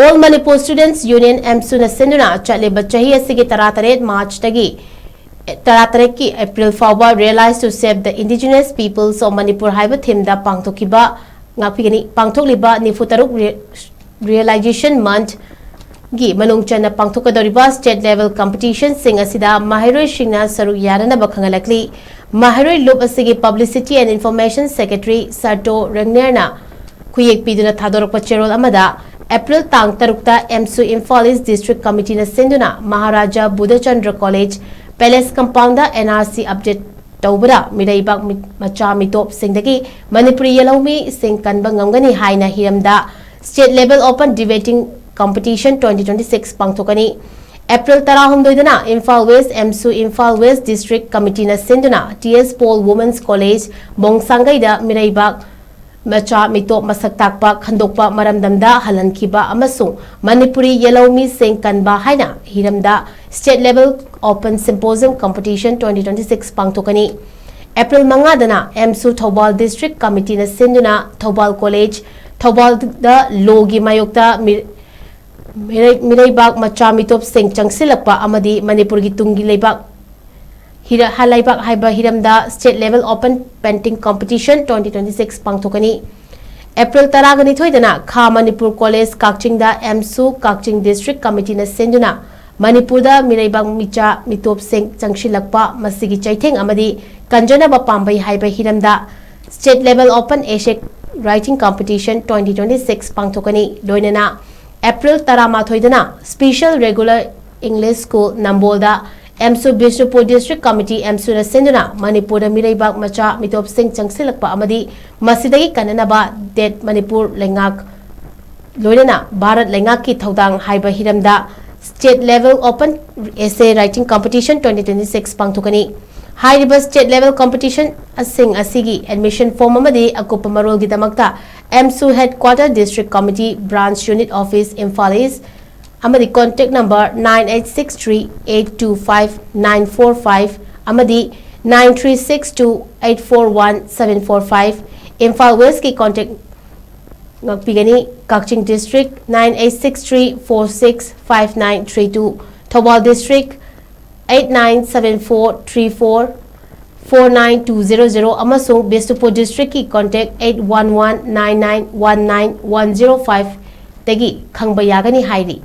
All Manipur Students Union Amsu na Sinduna Chatliba Chahi Asigi Tarataret March Tagi Taratareki April Phaoba realized to save the indigenous peoples of Manipur HAIBA theme da PANGTHOKKIBA ngapigani PANGTHOKLIBA nifutaruk realization month gi MANUNGCHANNA PANGTHOKKADOURIBA state level competition sing ASIDA MAHEIROI SINGNA SARUK YANABA KHNHANLAKLI MAHEIROI loop asigi publicity and information secretary Sarto Rangnerna Kuyek Piduna Thadorok Cherol Amada April Tang Tarukta Amsu Imphal East District Committee na Sinduna Maharaja Buddhachandra College Palace Compound NRC update Taubara Miraibak Macha Mitop Singdagi Manipuri Yellomi Sing Kanbangamgani Haina Hiramda State Level Open Debating Competition 2026 Pangthokani April Tarahum Doidana Imphal West Amsu Imphal West District Committee na Sinduna TS Paul Women's College Bongsangaida Miraibak Macha Mitop Masak Takpa Khandokpa Maramdamda Halankiba Amasung Manipuri Yellomi Sing Kanba Haina Hiramda State Level Open Symposium Competition 2026 Pangthokani April Mangadana Amsu Thobal District Committee na Sinduna Thobal College Thobal da Logi Mayokta Miraibak Macha Mitop Sing Changsilakpa Amadi Manipur gi Tungi Leibak Halaibak HAIBA Hiramda State Level Open Painting Competition 2026 Pangthokani April Taragani Thoidana Kha Manipur College Kakching da Amsu Kakching District Committee na Sinduna Manipur da Miraibak Micha Mitop Sing Changshilakpa Masigi Chaitheng Amadi Kanjana Bapambai HAIBA Hiramda State Level Open Asic Writing Competition 2026 Pangthokani Loinana April Tarama Thoidana Special Regular English School Nambolda Amsu Bishnupur District Committee Amsu na Sinduna Manipur da Miraibak Macha Mitop Sing Changsilakpa Amadi Masidagi Kananaba Det Manipur Lengak Loinana Bharat Lengak ki Thodang HAIBA Hiramda State Level Open Essay Writing Competition 2026 Pangthokani HAIBA State Level Competition Asing Asigi Admission Form Amadi Akupa Marol Gidamakta Amsu Headquarter District Committee Branch Unit Office Imphal East Amadi contact number 9862825945 Amadi 9362841745 Imphal West ki contact Pigani Kakching District 9863465932 Thobal District 8974344920 Amasung Bishnupur District ki contact 81199191105 Tagi Khangbayagani Hairi